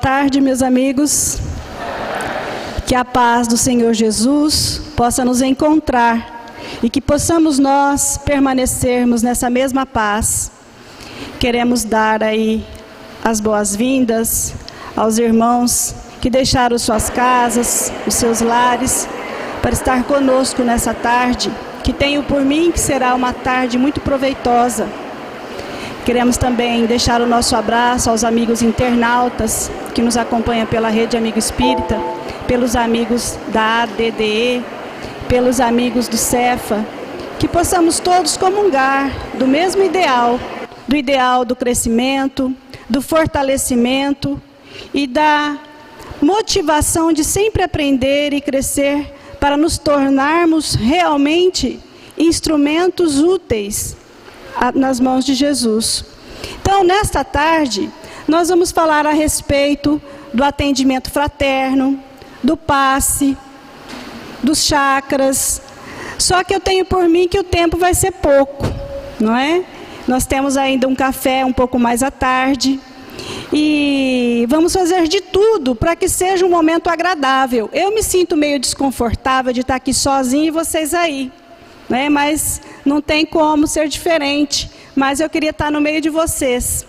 tarde, meus amigos. Que a paz do Senhor Jesus possa nos encontrar e que possamos nós permanecermos nessa mesma paz. Queremos dar aí as boas-vindas aos irmãos que deixaram suas casas, os seus lares, para estar conosco nessa tarde, que tenho por mim que será uma tarde muito proveitosa. Queremos também deixar o nosso abraço aos amigos internautas que nos acompanham pela Rede Amigo Espírita, pelos amigos da ADDE, pelos amigos do Cefa, que possamos todos comungar do mesmo ideal, do ideal do crescimento, do fortalecimento e da motivação de sempre aprender e crescer para nos tornarmos realmente instrumentos úteis nas mãos de Jesus. Então, nesta tarde, nós vamos falar a respeito do atendimento fraterno, do passe, dos chakras. Só que eu tenho por mim que o tempo vai ser pouco, não é? Nós temos ainda um café um pouco mais à tarde. E vamos fazer de tudo para que seja um momento agradável. Eu me sinto meio desconfortável de estar aqui sozinha e vocês aí, né? Mas não tem como ser diferente. Mas eu queria estar no meio de vocês,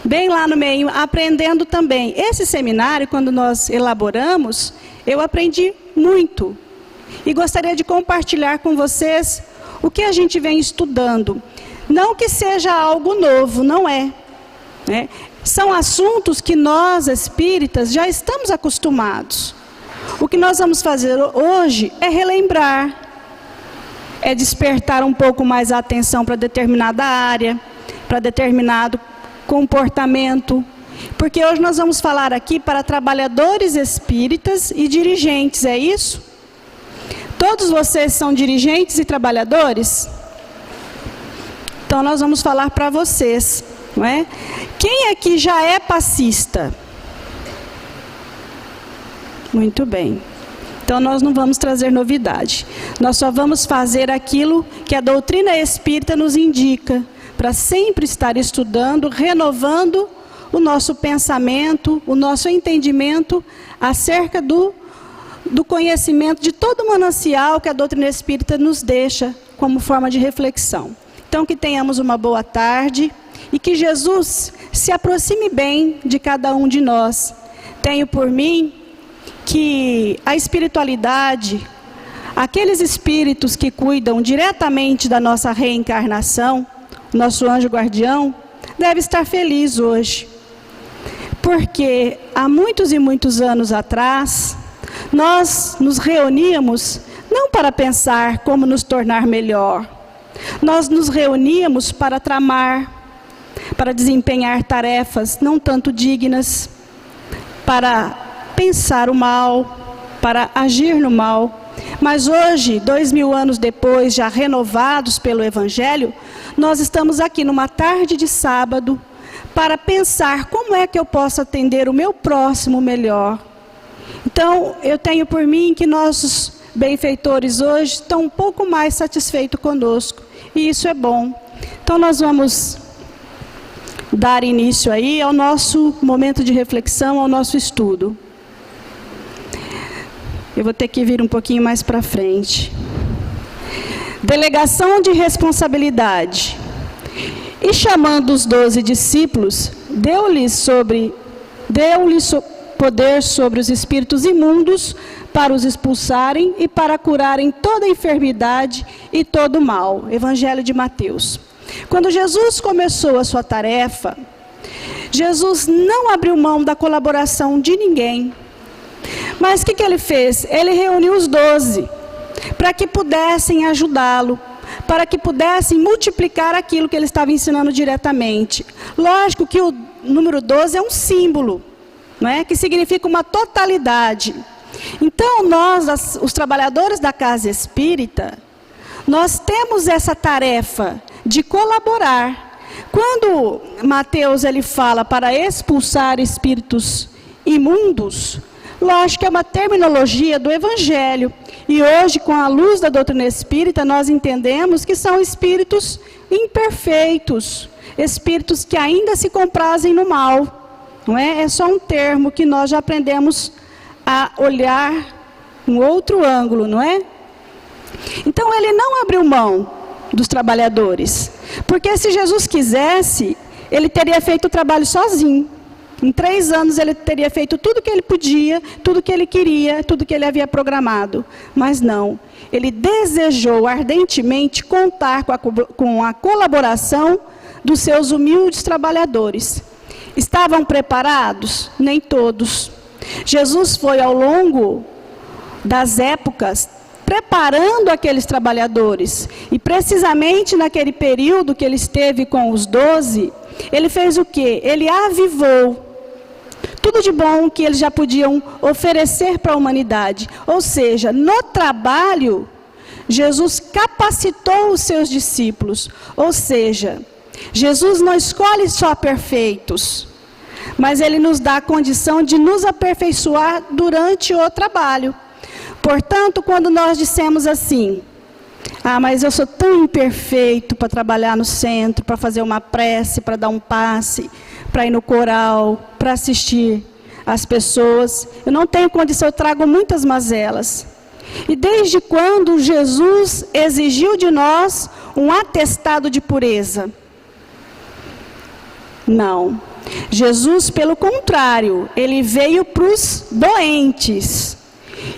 bem lá no meio, aprendendo também. Esse seminário, quando nós elaboramos, eu aprendi muito. E gostaria de compartilhar com vocês o que a gente vem estudando. Não que seja algo novo, não é, né? São assuntos que nós, espíritas, já estamos acostumados. O que nós vamos fazer hoje é relembrar, é despertar um pouco mais a atenção para determinada área, para determinado comportamento. Porque hoje nós vamos falar aqui para trabalhadores espíritas e dirigentes, é isso? Todos vocês são dirigentes e trabalhadores? Então nós vamos falar para vocês, não é? Quem aqui já é passista? Muito bem. Então nós não vamos trazer novidade. Nós só vamos fazer aquilo que a doutrina espírita nos indica, para sempre estar estudando, renovando o nosso pensamento, o nosso entendimento acerca do conhecimento de todo o manancial que a doutrina espírita nos deixa como forma de reflexão. Então que tenhamos uma boa tarde e que Jesus se aproxime bem de cada um de nós. Tenho por mim que a espiritualidade, aqueles espíritos que cuidam diretamente da nossa reencarnação, nosso anjo guardião, deve estar feliz hoje. Porque há muitos e muitos anos atrás, nós nos reuníamos não para pensar como nos tornar melhor. Nós nos reuníamos para tramar, para desempenhar tarefas não tanto dignas, para pensar o mal, para agir no mal. Mas hoje, 2000 anos depois, já renovados pelo Evangelho, nós estamos aqui numa tarde de sábado para pensar como é que eu posso atender o meu próximo melhor. Então, eu tenho por mim que nossos benfeitores hoje estão um pouco mais satisfeitos conosco. E isso é bom. Então, nós vamos dar início aí ao nosso momento de reflexão, ao nosso estudo. Eu vou ter que vir um pouquinho mais para frente. Delegação de responsabilidade. E chamando os 12 discípulos, deu-lhes poder sobre os espíritos imundos para os expulsarem e para curarem toda enfermidade e todo mal. Evangelho de Mateus. Quando Jesus começou a sua tarefa, Jesus não abriu mão da colaboração de ninguém. Mas o que ele fez? Ele reuniu os 12 para que pudessem ajudá-lo, para que pudessem multiplicar aquilo que ele estava ensinando diretamente. Lógico que o número 12 é um símbolo, não é? Que significa uma totalidade. Então nós, os trabalhadores da casa espírita, nós temos essa tarefa de colaborar. Quando Mateus ele fala para expulsar espíritos imundos, lógico que é uma terminologia do Evangelho. E hoje, com a luz da doutrina espírita, nós entendemos que são espíritos imperfeitos, espíritos que ainda se comprazem no mal, não é? É só um termo que nós já aprendemos a olhar um outro ângulo, não é? Então ele não abriu mão dos trabalhadores, porque se Jesus quisesse, ele teria feito o trabalho sozinho. Em 3 anos ele teria feito tudo que ele podia, tudo que ele queria, tudo que ele havia programado. Mas não, ele desejou ardentemente contar com a colaboração dos seus humildes trabalhadores. Estavam preparados? Nem todos. Jesus foi ao longo das épocas preparando aqueles trabalhadores. E precisamente naquele período que ele esteve com os 12, ele fez o quê? Ele avivou tudo de bom que eles já podiam oferecer para a humanidade. Ou seja, no trabalho, Jesus capacitou os seus discípulos. Ou seja, Jesus não escolhe só perfeitos, mas ele nos dá a condição de nos aperfeiçoar durante o trabalho. Portanto, quando nós dissemos assim, mas eu sou tão imperfeito para trabalhar no centro, para fazer uma prece, para dar um passe, para ir no coral, para assistir as pessoas, eu não tenho condição, eu trago muitas mazelas. E desde quando Jesus exigiu de nós um atestado de pureza? Não. Jesus, pelo contrário, ele veio para os doentes.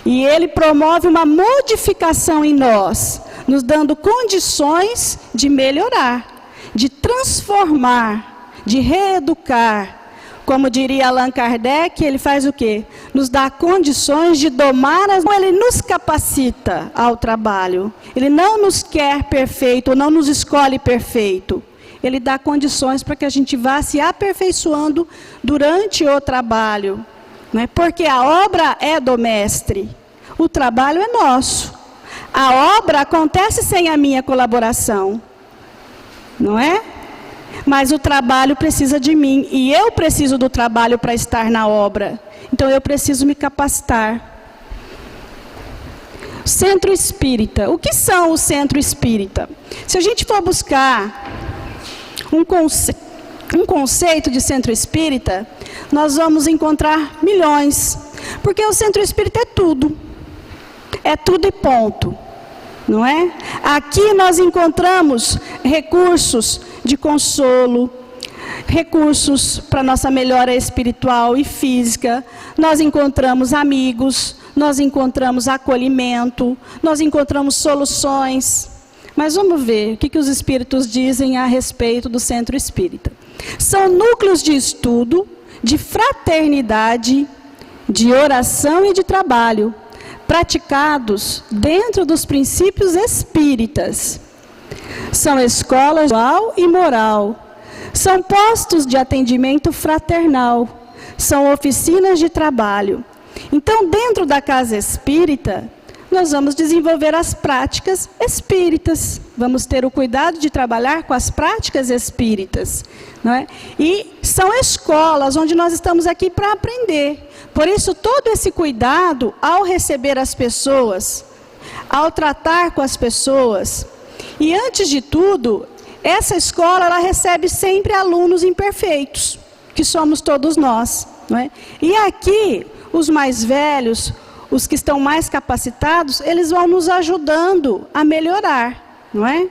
E ele promove uma modificação em nós, nos dando condições de melhorar, de transformar, de reeducar. Como diria Allan Kardec, ele faz o quê? Nos dá condições de domar ele nos capacita ao trabalho. Ele não nos quer perfeito, não nos escolhe perfeito. Ele dá condições para que a gente vá se aperfeiçoando durante o trabalho. Não é? Porque a obra é do mestre, o trabalho é nosso. A obra acontece sem a minha colaboração, não é? Mas o trabalho precisa de mim, e eu preciso do trabalho para estar na obra. Então eu preciso me capacitar. Centro espírita. O que são o centro espírita? Se a gente for buscar um conceito de centro espírita, nós vamos encontrar milhões. Porque o centro espírita é tudo. É tudo e ponto. Não é? Aqui nós encontramos recursos de consolo, recursos para nossa melhora espiritual e física. Nós encontramos amigos, nós encontramos acolhimento, nós encontramos soluções. Mas vamos ver o que os espíritos dizem a respeito do centro espírita. São núcleos de estudo, de fraternidade, de oração e de trabalho, praticados dentro dos princípios espíritas. São escolas espiritual e moral. São postos de atendimento fraternal. São oficinas de trabalho. Então, dentro da casa espírita, nós vamos desenvolver as práticas espíritas. Vamos ter o cuidado de trabalhar com as práticas espíritas, não é? E são escolas onde nós estamos aqui para aprender. Por isso, todo esse cuidado ao receber as pessoas, ao tratar com as pessoas. E antes de tudo, essa escola ela recebe sempre alunos imperfeitos, que somos todos nós, não é? E aqui, os mais velhos, os que estão mais capacitados, eles vão nos ajudando a melhorar, não é?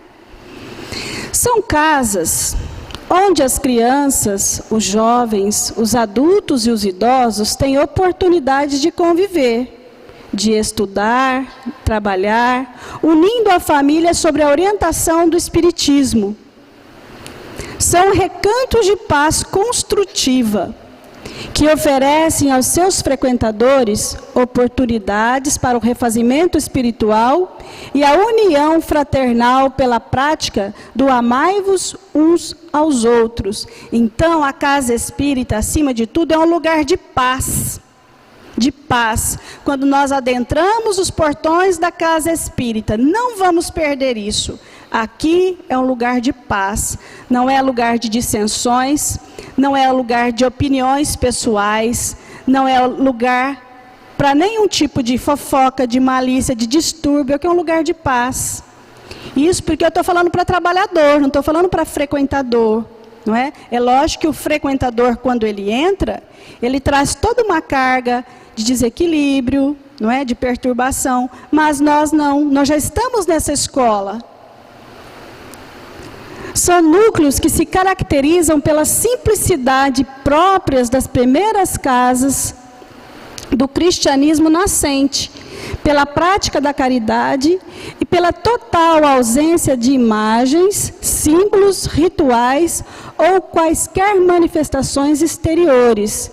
São casas onde as crianças, os jovens, os adultos e os idosos têm oportunidade de conviver, de estudar, trabalhar, unindo a família sobre a orientação do Espiritismo. São recantos de paz construtiva, que oferecem aos seus frequentadores oportunidades para o refazimento espiritual e a união fraternal pela prática do amai-vos uns aos outros. Então, a casa espírita, acima de tudo, é um lugar de paz. De paz. Quando nós adentramos os portões da casa espírita, não vamos perder isso. Aqui é um lugar de paz, não é lugar de dissensões, não é lugar de opiniões pessoais, não é lugar para nenhum tipo de fofoca, de malícia, de distúrbio, aqui é um lugar de paz. Isso porque eu estou falando para trabalhador, não estou falando para frequentador, não é? É lógico que o frequentador, quando ele entra, ele traz toda uma carga de desequilíbrio, não é? De perturbação, mas nós não, nós já estamos nessa escola. São núcleos que se caracterizam pela simplicidade próprias das primeiras casas do cristianismo nascente, pela prática da caridade e pela total ausência de imagens, símbolos, rituais ou quaisquer manifestações exteriores.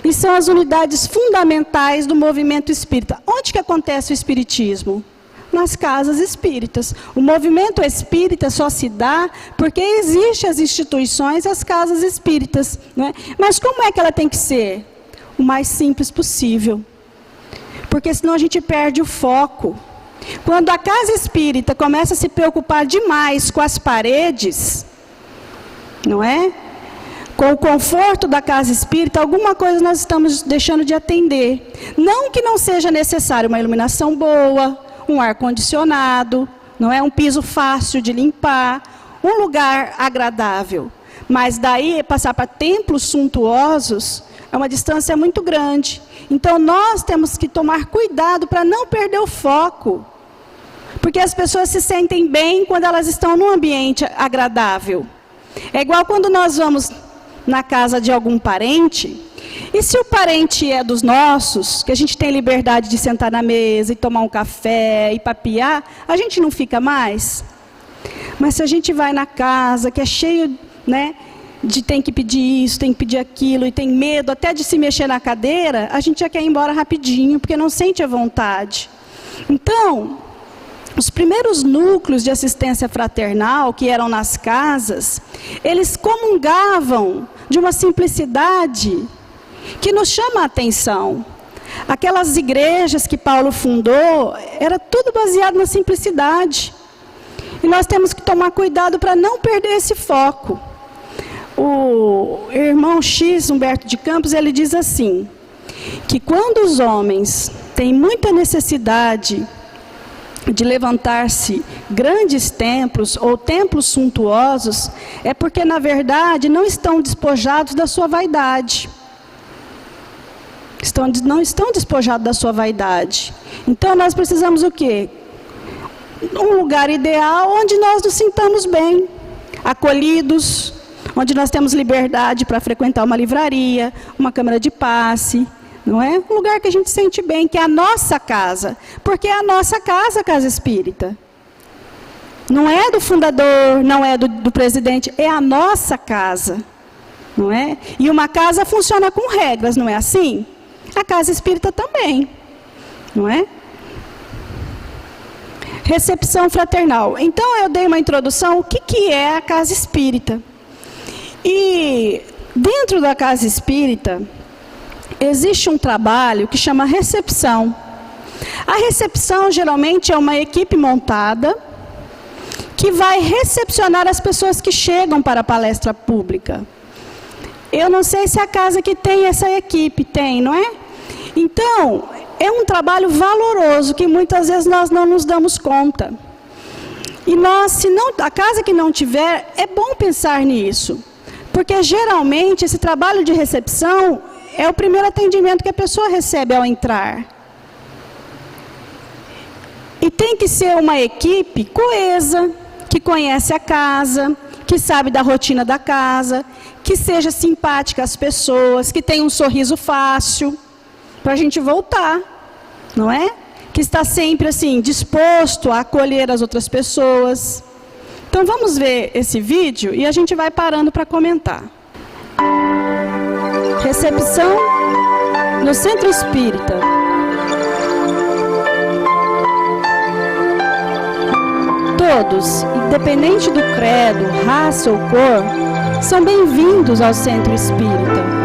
E são as unidades fundamentais do movimento espírita. Onde que acontece o espiritismo? Nas casas espíritas. O movimento espírita só se dá porque existem as instituições, as casas espíritas, não é? Mas como é que ela tem que ser? O mais simples possível. Porque senão a gente perde o foco. Quando a casa espírita começa a se preocupar demais com as paredes, não é? Com o conforto da casa espírita, alguma coisa nós estamos deixando de atender. Não que não seja necessário uma iluminação boa, um ar-condicionado, não é? Um piso fácil de limpar, um lugar agradável. Mas daí passar para templos suntuosos é uma distância muito grande. Então nós temos que tomar cuidado para não perder o foco. Porque as pessoas se sentem bem quando elas estão num ambiente agradável. É igual quando nós vamos na casa de algum parente, e se o parente é dos nossos, que a gente tem liberdade de sentar na mesa e tomar um café e papear, a gente não fica mais. Mas se a gente vai na casa, que é cheio, né, de tem que pedir isso, tem que pedir aquilo, e tem medo até de se mexer na cadeira, a gente já quer ir embora rapidinho, porque não sente a vontade. Então, os primeiros núcleos de assistência fraternal, que eram nas casas, eles comungavam de uma simplicidade que nos chama a atenção. Aquelas igrejas que Paulo fundou, era tudo baseado na simplicidade. E nós temos que tomar cuidado para não perder esse foco. O irmão X, Humberto de Campos, ele diz assim, que quando os homens têm muita necessidade de levantar-se grandes templos ou templos suntuosos, é porque, na verdade, não estão despojados da sua vaidade. Não estão despojados da sua vaidade. Então, nós precisamos o quê? Um lugar ideal onde nós nos sintamos bem, acolhidos, onde nós temos liberdade para frequentar uma livraria, uma câmara de passe, não é? Um lugar que a gente sente bem, que é a nossa casa. Porque é a nossa casa, a casa espírita. Não é do fundador, não é do presidente, é a nossa casa. Não é? E uma casa funciona com regras, não é assim? A casa espírita também. Não é? Recepção fraternal. Então, eu dei uma introdução, o que é a casa espírita? E dentro da casa espírita, existe um trabalho que chama recepção. A recepção, geralmente, é uma equipe montada que vai recepcionar as pessoas que chegam para a palestra pública. Eu não sei se a casa que tem essa equipe tem, não é? Então, é um trabalho valoroso que muitas vezes nós não nos damos conta. E nós, se não, a casa que não tiver, é bom pensar nisso. Porque, geralmente, esse trabalho de recepção é o primeiro atendimento que a pessoa recebe ao entrar. E tem que ser uma equipe coesa, que conhece a casa, que sabe da rotina da casa, que seja simpática às pessoas, que tenha um sorriso fácil, para a gente voltar, não é? Que está sempre assim, disposto a acolher as outras pessoas. Então vamos ver esse vídeo e a gente vai parando para comentar. Recepção no Centro Espírita. Todos, independente do credo, raça ou cor, são bem-vindos ao Centro Espírita.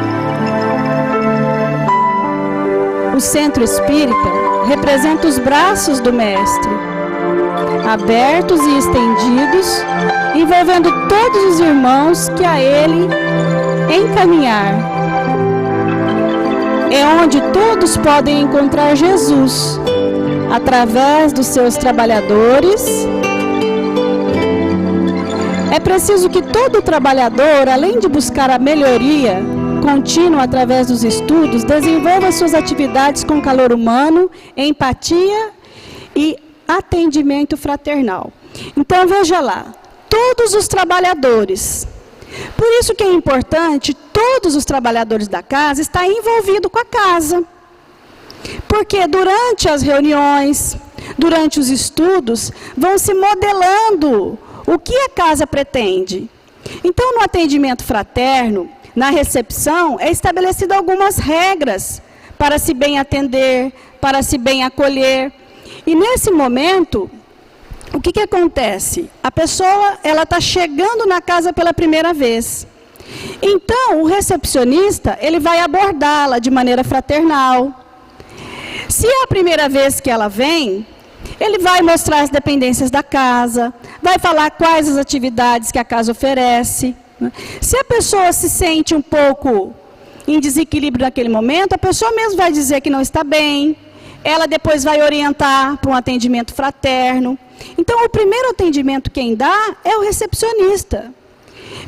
O Centro Espírita representa os braços do Mestre, abertos e estendidos, envolvendo todos os irmãos que a ele encaminhar. É onde todos podem encontrar Jesus, através dos seus trabalhadores. É preciso que todo trabalhador, além de buscar a melhoria contínua através dos estudos, desenvolva suas atividades com calor humano, empatia e atendimento fraternal. Então, veja lá, todos os trabalhadores. Por isso que é importante, todos os trabalhadores da casa estarem envolvidos com a casa. Porque durante as reuniões, durante os estudos, vão se modelando o que a casa pretende. Então, no atendimento fraterno, na recepção, é estabelecido algumas regras para se bem atender, para se bem acolher. E nesse momento, o que acontece? A pessoa, ela está chegando na casa pela primeira vez. Então, o recepcionista, ele vai abordá-la de maneira fraternal. Se é a primeira vez que ela vem, ele vai mostrar as dependências da casa, vai falar quais as atividades que a casa oferece. Se a pessoa se sente um pouco em desequilíbrio naquele momento, a pessoa mesmo vai dizer que não está bem, ela depois vai orientar para um atendimento fraterno. Então, o primeiro atendimento quem dá é o recepcionista.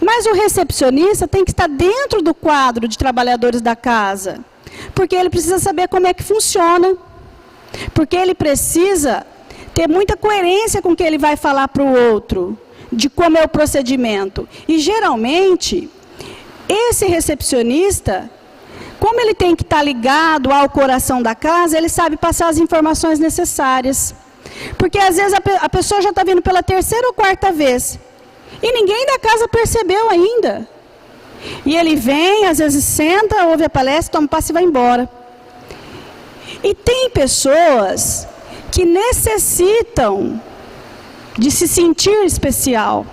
Mas o recepcionista tem que estar dentro do quadro de trabalhadores da casa, porque ele precisa saber como é que funciona, porque ele precisa ter muita coerência com o que ele vai falar para o outro, de como é o procedimento. E, geralmente, esse recepcionista, como ele tem que estar ligado ao coração da casa, ele sabe passar as informações necessárias. Porque, às vezes, a pessoa já está vindo pela terceira ou quarta vez, e ninguém da casa percebeu ainda. E ele vem, às vezes senta, ouve a palestra, toma um passe e vai embora. E tem pessoas que necessitam de se sentir especial,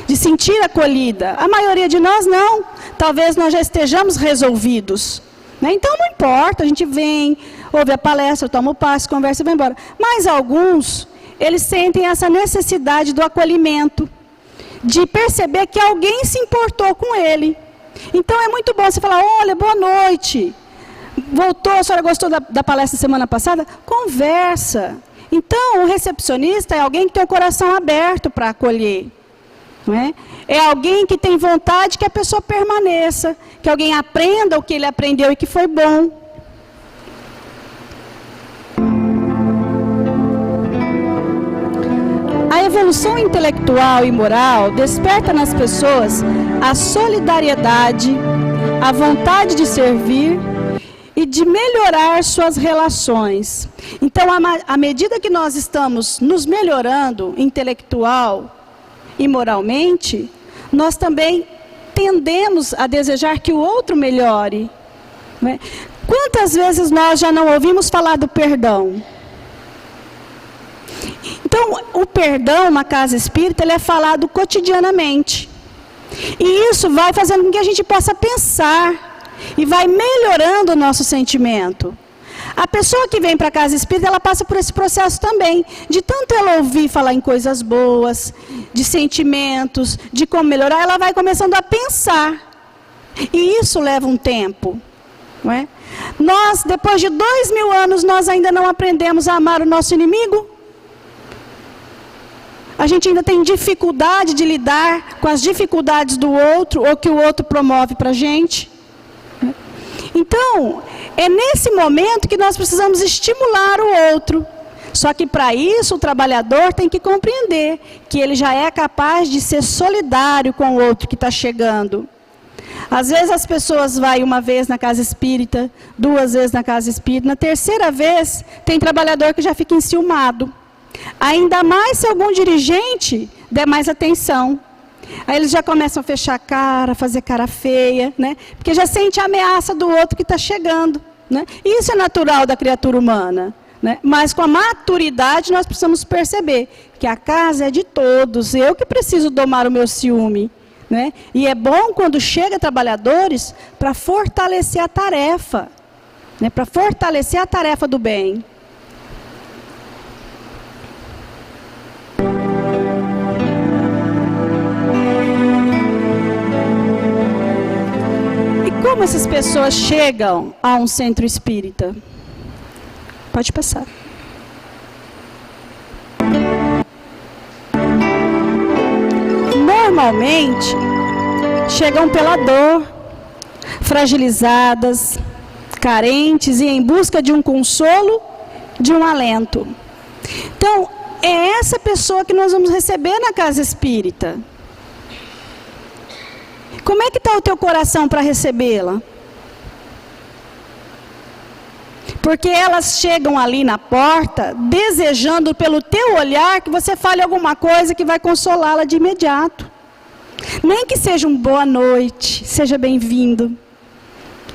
de sentir acolhida. A maioria de nós não. Talvez nós já estejamos resolvidos, né? Então não importa, a gente vem, ouve a palestra, toma o passe, conversa e vai embora. Mas alguns, eles sentem essa necessidade do acolhimento, de perceber que alguém se importou com ele. Então é muito bom você falar, olha, boa noite, voltou, a senhora gostou da palestra semana passada? Conversa. Então, o recepcionista é alguém que tem o coração aberto para acolher. Não é? É alguém que tem vontade que a pessoa permaneça, que alguém aprenda o que ele aprendeu e que foi bom. A evolução intelectual e moral desperta nas pessoas a solidariedade, a vontade de servir e de melhorar suas relações. Então, à medida que nós estamos nos melhorando intelectual e moralmente, nós também tendemos a desejar que o outro melhore. Não é? Quantas vezes nós já não ouvimos falar do perdão? Então, o perdão na casa espírita, ele é falado cotidianamente. E isso vai fazendo com que a gente possa pensar e vai melhorando o nosso sentimento. A pessoa que vem para a casa espírita, ela passa por esse processo também, de tanto ela ouvir falar em coisas boas, de sentimentos, de como melhorar, ela vai começando a pensar. E isso leva um tempo, não é? Nós, depois de 2000 anos, nós ainda não aprendemos a amar o nosso inimigo? A gente ainda tem dificuldade de lidar com as dificuldades do outro, ou que o outro promove para a gente. Então, é nesse momento que nós precisamos estimular o outro. Só que para isso o trabalhador tem que compreender que ele já é capaz de ser solidário com o outro que está chegando. Às vezes as pessoas vão uma vez na casa espírita, 2 vezes na casa espírita, na terceira vez tem trabalhador que já fica enciumado. Ainda mais se algum dirigente der mais atenção. Aí eles já começam a fechar a cara, fazer cara feia, né? Porque já sente a ameaça do outro que está chegando, né? Isso é natural da criatura humana, né? Mas com a maturidade nós precisamos perceber que a casa é de todos, eu que preciso domar o meu ciúme, né? E é bom quando chega trabalhadores para fortalecer a tarefa, né? Para fortalecer a tarefa do bem. Como essas pessoas chegam a um centro espírita? Pode passar. normalmente chegam pela dor, fragilizadas, carentes e em busca de um consolo, de um alento. Então, é essa pessoa que nós vamos receber na casa espírita. Como é que está o teu coração para recebê-la? Porque elas chegam ali na porta, desejando pelo teu olhar que você fale alguma coisa que vai consolá-la de imediato. Nem que seja um boa noite, seja bem-vindo.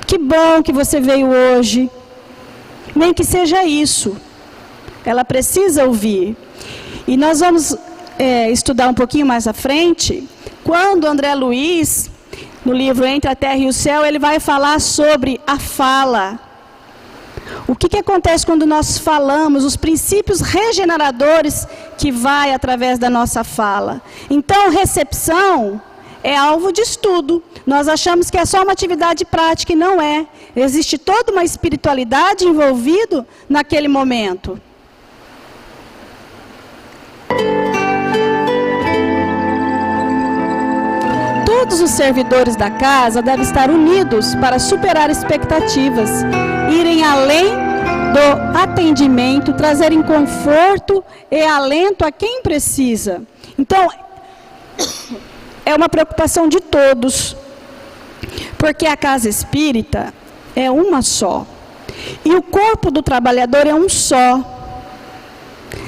Que bom que você veio hoje. Nem que seja isso. Ela precisa ouvir. E nós vamos estudar um pouquinho mais à frente, quando André Luiz, no livro Entre a Terra e o Céu, ele vai falar sobre a fala. O que acontece quando nós falamos, os princípios regeneradores que vai através da nossa fala. Então, recepção é alvo de estudo. Nós achamos que é só uma atividade prática e não é. Existe toda uma espiritualidade envolvida naquele momento. Todos os servidores da casa devem estar unidos para superar expectativas, irem além do atendimento, trazerem conforto e alento a quem precisa. Então, é uma preocupação de todos, porque a casa espírita é uma só, e o corpo do trabalhador é um só.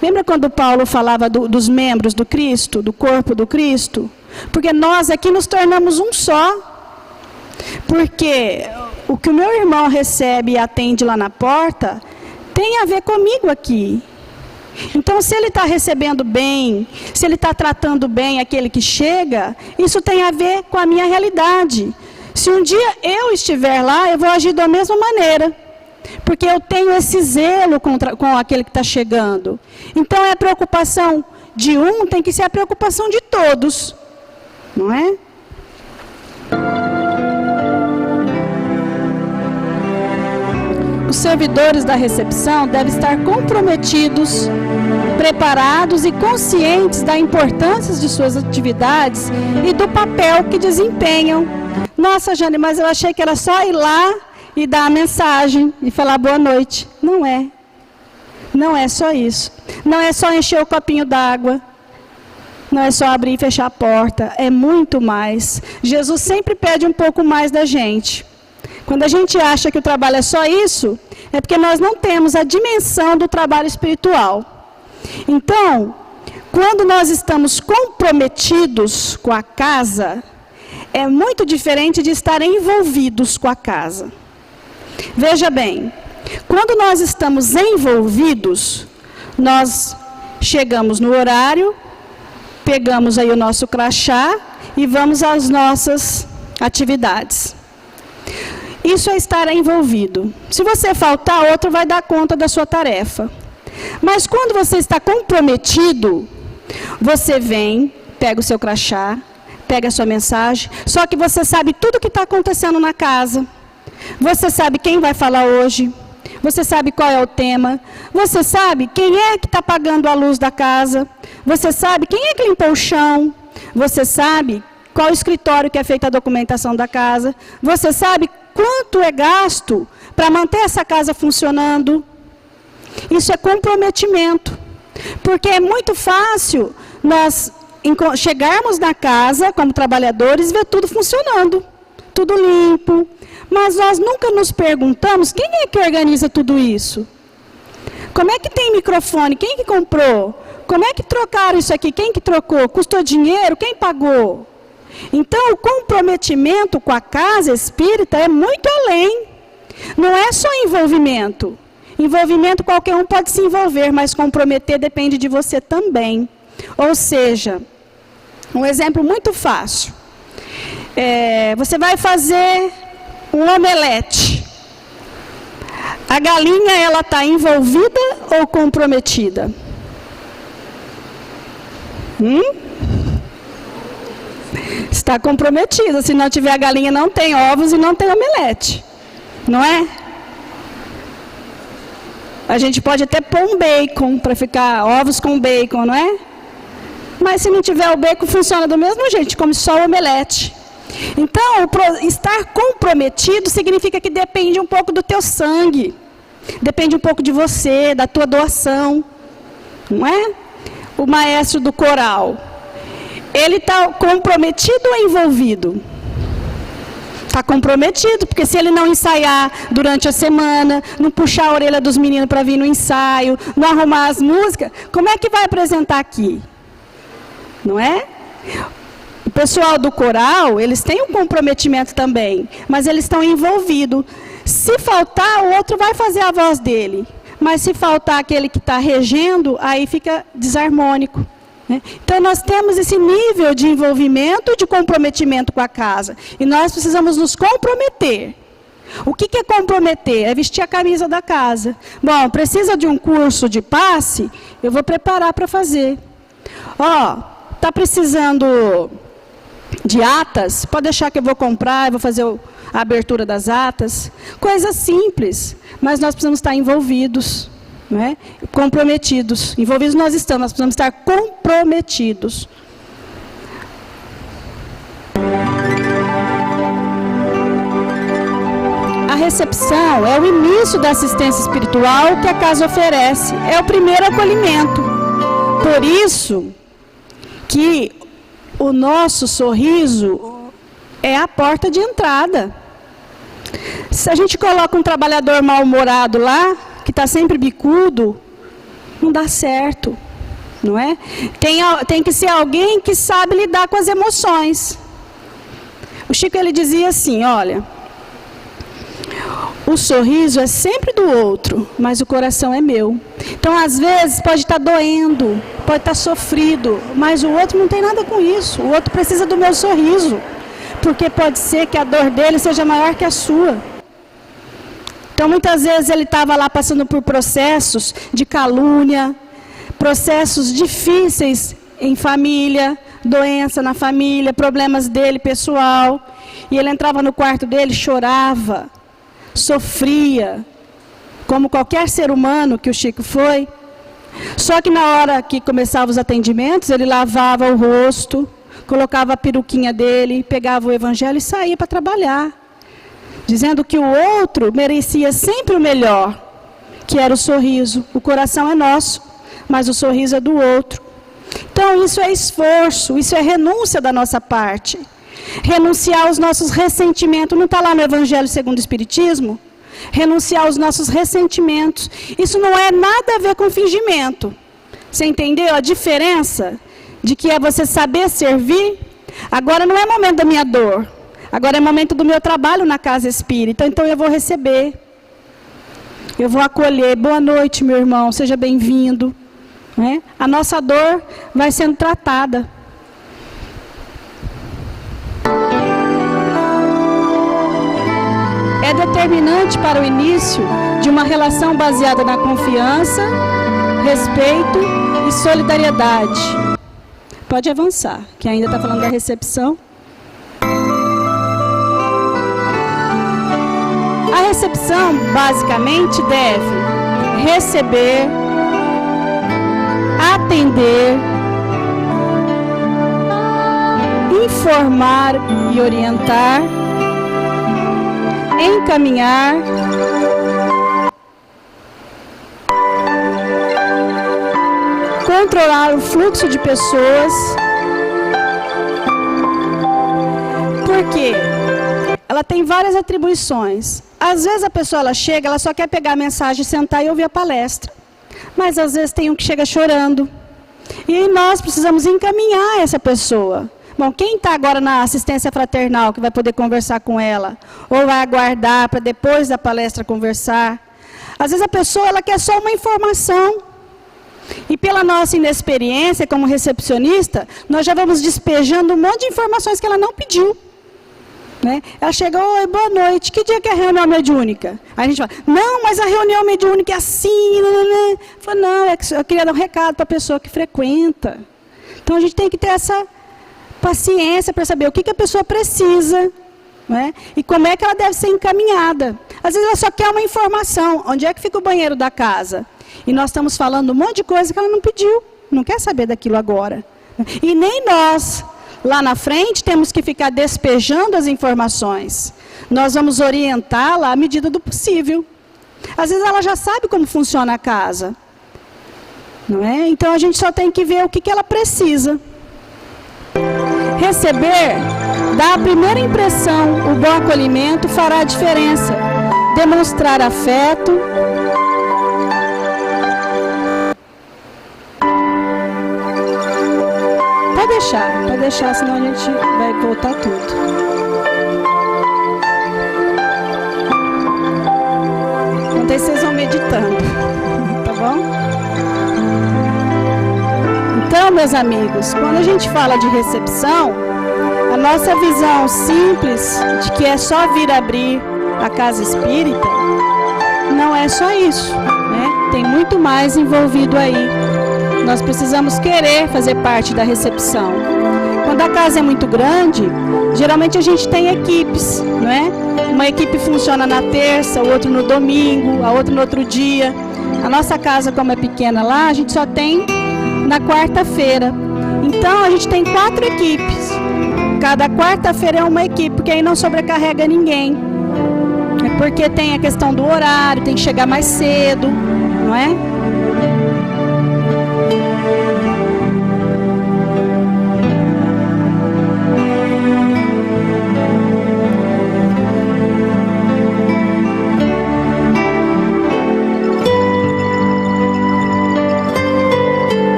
Lembra quando Paulo falava dos membros do Cristo, do corpo do Cristo? Porque nós aqui nos tornamos um só. Porque o que o meu irmão recebe e atende lá na porta, tem a ver comigo aqui. Então, se ele está recebendo bem, se ele está tratando bem aquele que chega, isso tem a ver com a minha realidade. Se um dia eu estiver lá, eu vou agir da mesma maneira. Porque eu tenho esse zelo com aquele que está chegando. Então, a preocupação de um tem que ser a preocupação de todos. Não é? Os servidores da recepção devem estar comprometidos, preparados e conscientes da importância de suas atividades e do papel que desempenham. Nossa, Jane, mas eu achei que era só ir lá e dar a mensagem e falar boa noite. Não é. Não é só isso. Não é só encher o copinho d'água. Não é só abrir e fechar a porta. É muito mais. Jesus sempre pede um pouco mais da gente. Quando a gente acha que o trabalho é só isso, é porque nós não temos a dimensão do trabalho espiritual. Então, quando nós estamos comprometidos com a casa, é muito diferente de estar envolvidos com a casa. Veja bem, quando nós estamos envolvidos, nós chegamos no horário, pegamos aí o nosso crachá e vamos às nossas atividades. Isso é estar envolvido. Se você faltar, outro vai dar conta da sua tarefa. Mas quando você está comprometido, você vem, pega o seu crachá, pega a sua mensagem, só que você sabe tudo o que está acontecendo na casa. Você sabe quem vai falar hoje, você sabe qual é o tema, você sabe quem é que está pagando a luz da casa, você sabe quem é que limpou o chão, você sabe qual escritório que é feita a documentação da casa, você sabe quanto é gasto para manter essa casa funcionando. Isso é comprometimento, porque é muito fácil nós chegarmos na casa como trabalhadores e ver tudo funcionando, tudo limpo, mas nós nunca nos perguntamos quem é que organiza tudo isso. Como é que tem microfone? Quem que comprou? Como é que trocaram isso aqui? Quem que trocou? Custou dinheiro? Quem pagou? Então, o comprometimento com a casa espírita é muito além. Não é só envolvimento. Envolvimento qualquer um pode se envolver, mas comprometer depende de você também. Ou seja, um exemplo muito fácil. Você vai fazer um omelete. A galinha, ela está envolvida ou comprometida? Está comprometida. Se não tiver a galinha, não tem ovos e não tem omelete. Não é? A gente pode até pôr um bacon para ficar ovos com bacon, não é? Mas se não tiver o bacon, funciona do mesmo jeito, come só o omelete. Então, estar comprometido significa que depende um pouco do teu sangue. Depende um pouco de você, da tua doação. Não é? O maestro do coral, ele está comprometido ou envolvido? Está comprometido, porque se ele não ensaiar durante a semana, não puxar a orelha dos meninos para vir no ensaio, não arrumar as músicas, como é que vai apresentar aqui? Não é? O pessoal do coral, eles têm um comprometimento também, mas eles estão envolvidos. Se faltar, o outro vai fazer a voz dele. Mas se faltar aquele que está regendo, aí fica desarmônico. Né? Então, nós temos esse nível de envolvimento, de comprometimento com a casa. E nós precisamos nos comprometer. O que é comprometer? É vestir a camisa da casa. Bom, precisa de um curso de passe? Eu vou preparar para fazer. Ó, está precisando de atas? Pode deixar que eu vou comprar, eu vou fazer a abertura das atas. Coisas simples, mas nós precisamos estar envolvidos, né? Comprometidos. Envolvidos nós estamos, nós precisamos estar comprometidos. A recepção é o início da assistência espiritual que a casa oferece. É o primeiro acolhimento. Por isso que o nosso sorriso é a porta de entrada. Se a gente coloca um trabalhador mal-humorado lá, que está sempre bicudo, não dá certo, não é? Tem que ser alguém que sabe lidar com as emoções. O Chico, ele dizia assim, olha, o sorriso é sempre do outro, mas o coração é meu. Então, às vezes, pode estar doendo, pode estar sofrido, mas o outro não tem nada com isso. O outro precisa do meu sorriso, porque pode ser que a dor dele seja maior que a sua. Então, muitas vezes, ele estava lá passando por processos de calúnia, processos difíceis em família, doença na família, problemas dele pessoal. E ele entrava no quarto dele, chorava, sofria, como qualquer ser humano que o Chico foi. Só que na hora que começavam os atendimentos, ele lavava o rosto, colocava a peruquinha dele, pegava o evangelho e saía para trabalhar, dizendo que o outro merecia sempre o melhor, que era o sorriso. O coração é nosso, mas o sorriso é do outro. Então, isso é esforço, isso é renúncia da nossa parte. Renunciar aos nossos ressentimentos. Não está lá no Evangelho segundo o Espiritismo? Renunciar aos nossos ressentimentos. Isso não é nada a ver com fingimento. Você entendeu a diferença de que é você saber servir? Agora não é momento da minha dor. Agora é momento do meu trabalho na casa espírita. Então eu vou receber. Eu vou acolher. Boa noite, meu irmão. Seja bem-vindo. Né? A nossa dor vai sendo tratada. É determinante para o início de uma relação baseada na confiança, respeito e solidariedade. Pode avançar, que ainda está falando da recepção. A recepção, basicamente, deve receber, atender, informar e orientar, encaminhar, controlar o fluxo de pessoas. Por quê? Ela tem várias atribuições. Às vezes a pessoa ela chega, ela só quer pegar a mensagem, sentar e ouvir a palestra. Mas às vezes tem um que chega chorando. E aí nós precisamos encaminhar essa pessoa. Bom, quem está agora na assistência fraternal, que vai poder conversar com ela, ou vai aguardar para depois da palestra conversar. Às vezes a pessoa ela quer só uma informação. E pela nossa inexperiência como recepcionista, nós já vamos despejando um monte de informações que ela não pediu. Né? Ela chega, oi, boa noite, que dia que é a reunião mediúnica? Aí a gente fala, não, mas a reunião mediúnica é assim, né? Fala, não, é que eu queria dar um recado para a pessoa que frequenta. Então a gente tem que ter essa paciência para saber o que a pessoa precisa, né? E como é que ela deve ser encaminhada. Às vezes ela só quer uma informação, onde é que fica o banheiro da casa? E nós estamos falando um monte de coisa que ela não pediu, não quer saber daquilo agora. E nem nós, lá na frente, temos que ficar despejando as informações. Nós vamos orientá-la à medida do possível. Às vezes ela já sabe como funciona a casa, não é? Então a gente só tem que ver o que ela precisa. Receber, dar a primeira impressão, o bom acolhimento fará a diferença. Demonstrar afeto. Pode deixar, senão a gente vai voltar tudo. Daí vocês vão meditando, tá bom? Então, meus amigos, quando a gente fala de recepção, a nossa visão simples de que é só vir abrir a casa espírita, não é só isso, né? Tem muito mais envolvido aí. Nós precisamos querer fazer parte da recepção. Quando a casa é muito grande, geralmente a gente tem equipes, não é? Uma equipe funciona na terça, o outro no domingo, a outra no outro dia. A nossa casa, como é pequena lá, a gente só tem na quarta-feira. Então, a gente tem 4 equipes. Cada quarta-feira é uma equipe, porque aí não sobrecarrega ninguém. É porque tem a questão do horário, tem que chegar mais cedo, não é?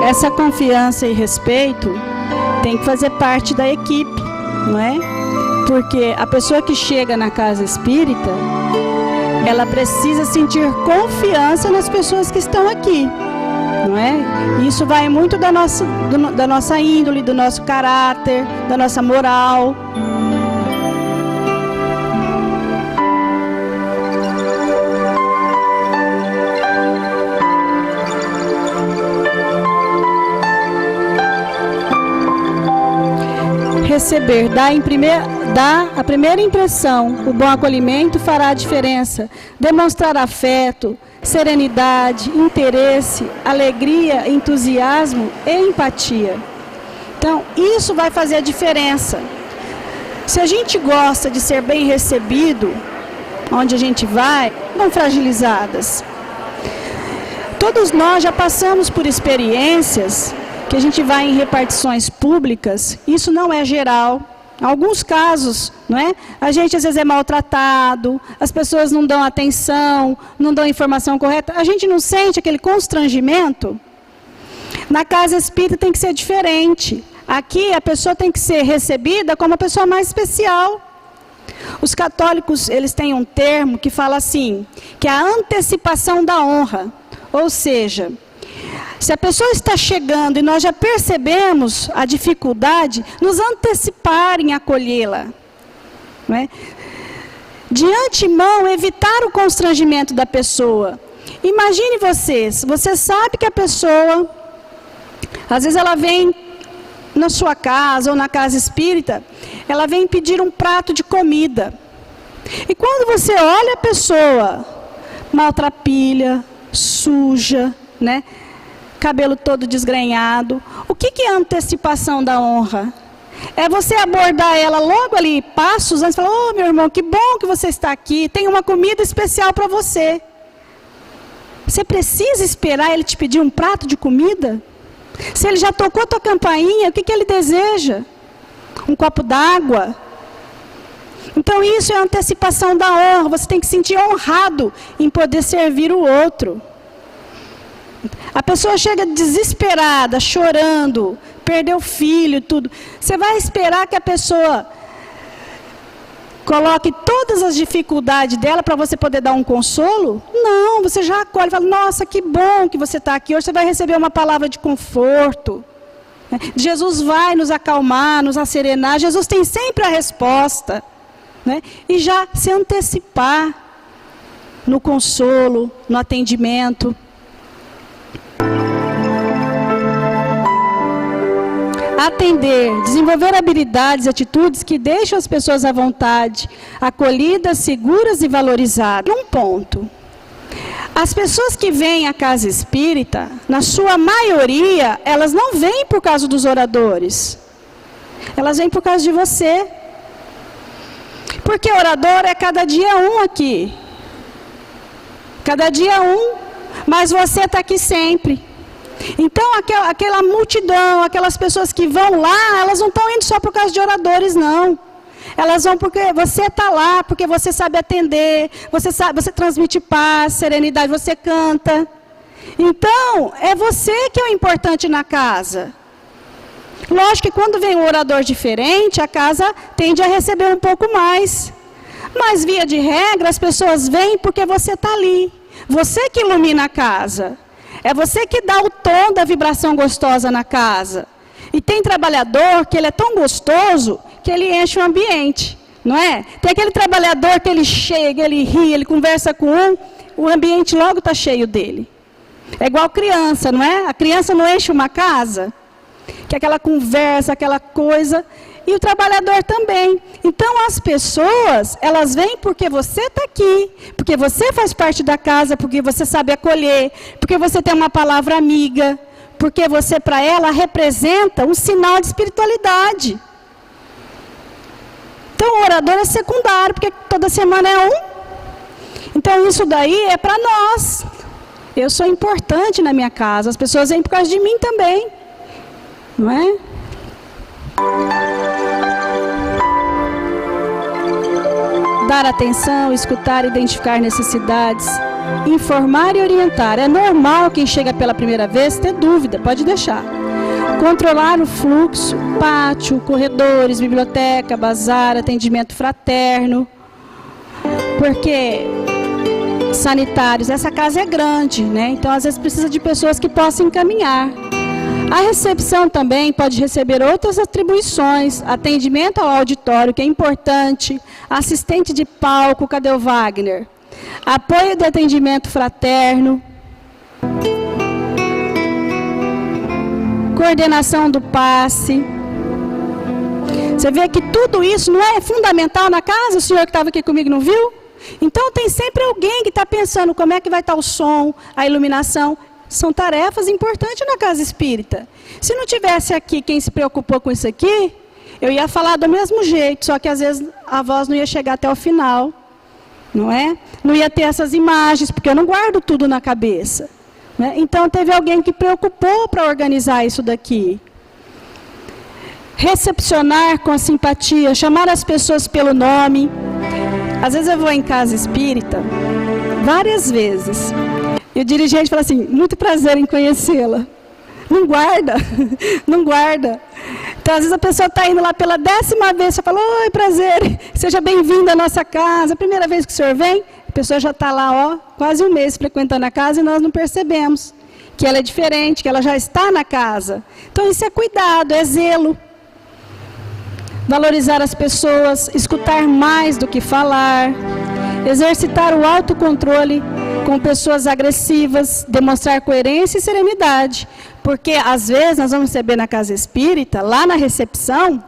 Essa confiança e respeito tem que fazer parte da equipe, não é? Porque a pessoa que chega na casa espírita, ela precisa sentir confiança nas pessoas que estão aqui, não é? Isso vai muito da nossa índole, do nosso caráter, da nossa moral. Receber, dar a primeira impressão, o bom acolhimento fará a diferença. Demonstrar afeto, serenidade, interesse, alegria, entusiasmo e empatia. Então, isso vai fazer a diferença. Se a gente gosta de ser bem recebido, onde a gente vai, não fragilizadas. Todos nós já passamos por experiências que a gente vai em repartições públicas, isso não é geral. Em alguns casos, não é? A gente às vezes é maltratado, as pessoas não dão atenção, não dão informação correta, a gente não sente aquele constrangimento. Na casa espírita tem que ser diferente. Aqui a pessoa tem que ser recebida como uma pessoa mais especial. Os católicos, eles têm um termo que fala assim, que é a antecipação da honra. Ou seja, se a pessoa está chegando e nós já percebemos a dificuldade, nos antecipar em acolhê-la. Não é? De antemão, evitar o constrangimento da pessoa. Imagine você sabe que a pessoa, às vezes ela vem na sua casa ou na casa espírita, ela vem pedir um prato de comida. E quando você olha a pessoa, maltrapilha, suja, né? Cabelo todo desgrenhado. O que é a antecipação da honra? É você abordar ela logo ali, passos antes, e falar, ô meu irmão, que bom que você está aqui, tem uma comida especial para você. Você precisa esperar ele te pedir um prato de comida? Se ele já tocou tua campainha, o que ele deseja? Um copo d'água? Então isso é a antecipação da honra, você tem que se sentir honrado em poder servir o outro. A pessoa chega desesperada, chorando, perdeu o filho, tudo. Você vai esperar que a pessoa coloque todas as dificuldades dela para você poder dar um consolo? Não, você já acolhe e fala, nossa, que bom que você está aqui. Hoje você vai receber uma palavra de conforto. Jesus vai nos acalmar, nos acerenar. Jesus tem sempre a resposta. Né? E já se antecipar no consolo, no atendimento. Atender, desenvolver habilidades e atitudes que deixam as pessoas à vontade, acolhidas, seguras e valorizadas. Um ponto. As pessoas que vêm à casa espírita, na sua maioria, elas não vêm por causa dos oradores. Elas vêm por causa de você. Porque orador é cada dia um aqui. Cada dia um, mas você está aqui sempre. Então, aquela multidão, aquelas pessoas que vão lá, elas não estão indo só por causa de oradores, não. Elas vão porque você está lá, porque você sabe atender, você transmite paz, serenidade, você canta. Então, é você que é o importante na casa. Lógico que quando vem um orador diferente, a casa tende a receber um pouco mais. Mas, via de regra, as pessoas vêm porque você está ali. Você que ilumina a casa. É você que dá o tom da vibração gostosa na casa. E tem trabalhador que ele é tão gostoso que ele enche o ambiente, não é? Tem aquele trabalhador que ele chega, ele ri, ele conversa com um, o ambiente logo está cheio dele. É igual criança, não é? A criança não enche uma casa, que é aquela conversa, aquela coisa, e o trabalhador também. Então as pessoas, elas vêm porque você está aqui, porque você faz parte da casa, porque você sabe acolher, porque você tem uma palavra amiga, porque você para ela representa um sinal de espiritualidade. Então o orador é secundário, porque toda semana é um. Então isso daí é para nós. Eu sou importante na minha casa, as pessoas vêm por causa de mim também. Não é? Dar atenção, escutar, identificar necessidades, informar e orientar. É normal quem chega pela primeira vez ter dúvida, pode deixar. Controlar o fluxo, pátio, corredores, biblioteca, bazar, atendimento fraterno. Porque sanitários, essa casa é grande, né? Então às vezes precisa de pessoas que possam encaminhar. A recepção também pode receber outras atribuições, atendimento ao auditório, que é importante, assistente de palco, cadê o Wagner? Apoio de atendimento fraterno, coordenação do passe. Você vê que tudo isso não é fundamental na casa? O senhor que estava aqui comigo não viu? Então tem sempre alguém que está pensando como é que vai estar o som, a iluminação. São tarefas importantes na casa espírita. Se não tivesse aqui quem se preocupou com isso aqui, eu ia falar do mesmo jeito, só que às vezes a voz não ia chegar até o final, não é? Não ia ter essas imagens, porque eu não guardo tudo na cabeça. Né? Então teve alguém que preocupou para organizar isso daqui. Recepcionar com a simpatia, chamar as pessoas pelo nome. Às vezes eu vou em casa espírita, várias vezes. E o dirigente fala assim, muito prazer em conhecê-la. Não guarda, não guarda. Então, às vezes a pessoa está indo lá pela 10ª vez, você fala, oi, prazer, seja bem-vindo à nossa casa. A primeira vez que o senhor vem, a pessoa já está lá, ó, quase um mês frequentando a casa e nós não percebemos que ela é diferente, que ela já está na casa. Então, isso é cuidado, é zelo. Valorizar as pessoas, escutar mais do que falar, exercitar o autocontrole com pessoas agressivas, demonstrar coerência e serenidade. Porque, às vezes, nós vamos receber na casa espírita, lá na recepção,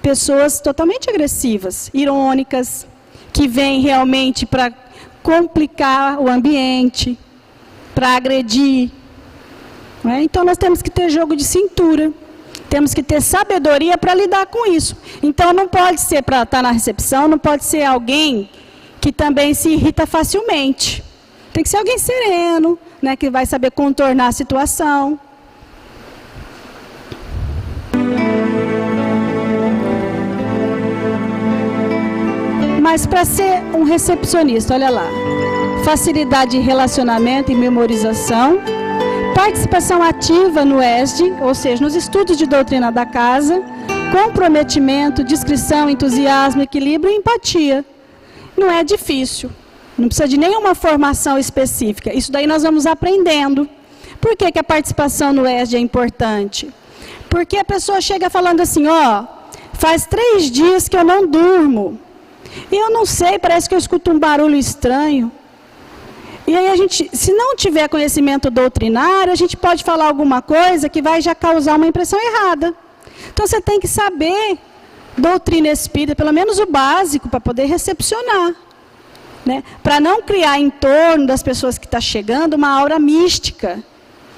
pessoas totalmente agressivas, irônicas, que vêm realmente para complicar o ambiente, para agredir. Não é? Então, nós temos que ter jogo de cintura, temos que ter sabedoria para lidar com isso. Então, não pode ser para estar na recepção, não pode ser alguém que também se irrita facilmente. Tem que ser alguém sereno, né, que vai saber contornar a situação. Mas para ser um recepcionista, olha lá, facilidade em relacionamento e memorização, Participação ativa no ESD, ou seja, nos estudos de doutrina da casa, comprometimento, discrição, entusiasmo, equilíbrio e empatia. Não é difícil, não precisa de nenhuma formação específica. Isso daí nós vamos aprendendo. Por que a participação no ESD é importante? Porque a pessoa chega falando assim, ó, faz 3 dias que eu não durmo. E eu não sei, parece que eu escuto um barulho estranho. E aí a gente, se não tiver conhecimento doutrinário, a gente pode falar alguma coisa que vai já causar uma impressão errada. Então você tem que saber doutrina espírita, pelo menos o básico, para poder recepcionar. Né? Para não criar em torno das pessoas que estão chegando uma aura mística.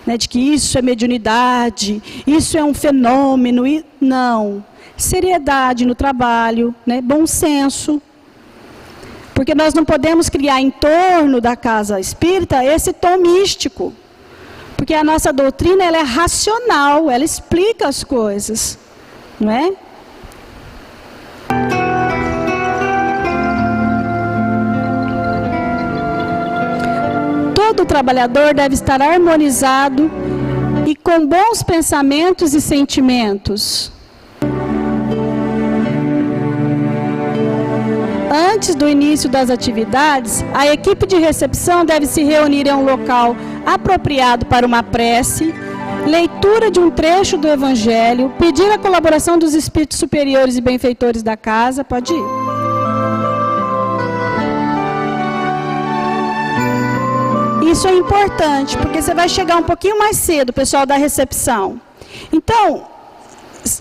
Né? De que isso é mediunidade, isso é um fenômeno. Não. Seriedade no trabalho, né? Bom senso. Porque nós não podemos criar em torno da casa espírita esse tom místico. Porque a nossa doutrina ela é racional, ela explica as coisas. Não é? Todo trabalhador deve estar harmonizado e com bons pensamentos e sentimentos. Antes do início das atividades, a equipe de recepção deve se reunir em um local apropriado para uma prece, leitura de um trecho do Evangelho, pedir a colaboração dos espíritos superiores e benfeitores da casa. Pode ir. Isso é importante, porque você vai chegar um pouquinho mais cedo, pessoal da recepção. Então,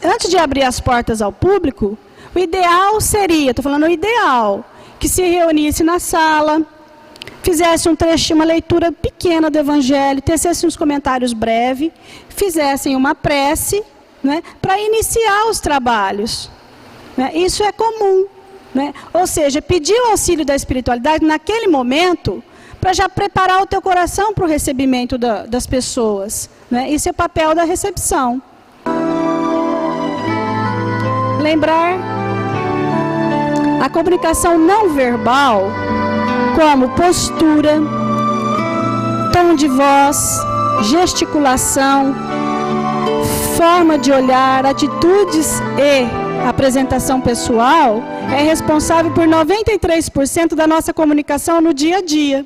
antes de abrir as portas ao público, o ideal seria, estou falando o ideal, que se reunisse na sala, fizesse um trecho, uma leitura pequena do Evangelho, tecesse uns comentários breves, fizessem uma prece, né, para iniciar os trabalhos. Né? Isso é comum. Né? Ou seja, pedir o auxílio da espiritualidade naquele momento, para já preparar o teu coração para o recebimento das pessoas. Né? Isso é papel da recepção. Lembrar a comunicação não verbal, como postura, tom de voz, gesticulação, forma de olhar, atitudes e apresentação pessoal, é responsável por 93% da nossa comunicação no dia a dia.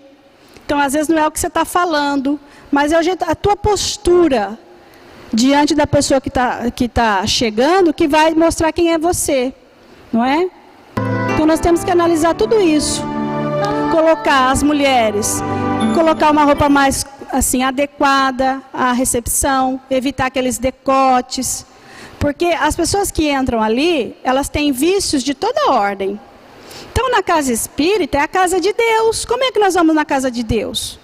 Então, às vezes, não é o que você está falando, mas é a tua postura diante da pessoa que tá chegando, que vai mostrar quem é você, não é? Então, nós temos que analisar tudo isso. Colocar as mulheres, colocar uma roupa mais assim, adequada à recepção, evitar aqueles decotes. Porque as pessoas que entram ali, elas têm vícios de toda ordem. Então, na casa espírita, é a casa de Deus. Como é que nós vamos na casa de Deus?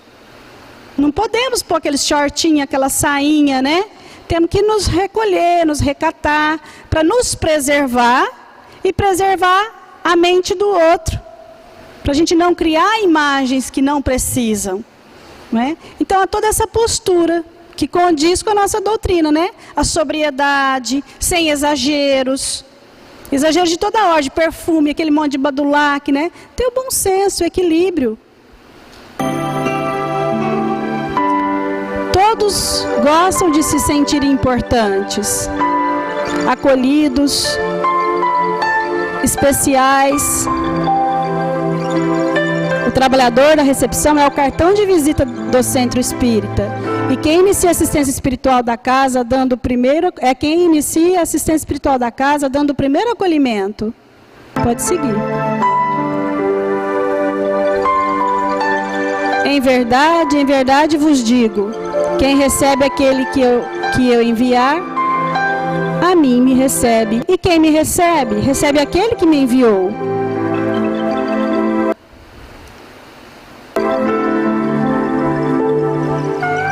Não podemos pôr aquele shortinho, aquela sainha, né? Temos que nos recolher, nos recatar, para nos preservar e preservar a mente do outro. Para a gente não criar imagens que não precisam. Né? Então, há toda essa postura que condiz com a nossa doutrina, né? A sobriedade, sem exageros. Exageros de toda ordem, perfume, aquele monte de badulaque, né? Ter o bom senso, o equilíbrio. Todos gostam de se sentir importantes, acolhidos, especiais. O trabalhador da recepção é o cartão de visita do centro espírita. E quem inicia a assistência espiritual da casa dando o primeiro... É quem inicia a assistência espiritual da casa dando o primeiro acolhimento. Pode seguir. Em verdade vos digo, quem recebe aquele que eu enviar, a mim me recebe. E quem me recebe, recebe aquele que me enviou.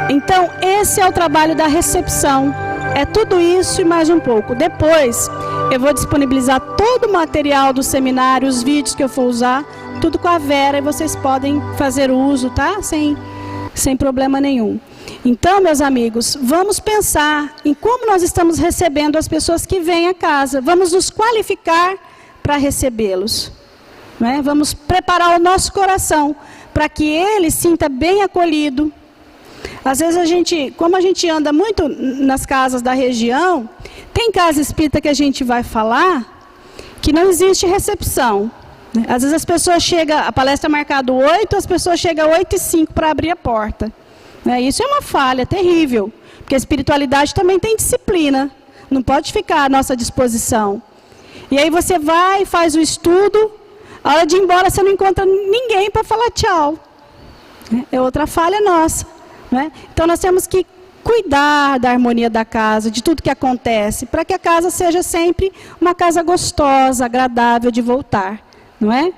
Então, esse é o trabalho da recepção. É tudo isso e mais um pouco. Depois, eu vou disponibilizar todo o material do seminário, os vídeos que eu for usar, tudo com a Vera, e vocês podem fazer uso, tá? Sem problema nenhum. Então, meus amigos, vamos pensar em como nós estamos recebendo as pessoas que vêm à casa. Vamos nos qualificar para recebê-los. Né? Vamos preparar o nosso coração para que ele sinta bem acolhido, Às vezes como a gente anda muito nas casas da região, tem casa espírita que a gente vai falar que não existe recepção. Às vezes as pessoas chegam, a palestra é marcada 8, as pessoas chegam 8h05 para abrir a porta. Isso é uma falha terrível, porque a espiritualidade também tem disciplina, não pode ficar à nossa disposição. E aí você vai, faz o estudo, a hora de ir embora você não encontra ninguém para falar tchau. É outra falha nossa. Então nós temos que cuidar da harmonia da casa, de tudo que acontece, para que a casa seja sempre uma casa gostosa, agradável de voltar, não é?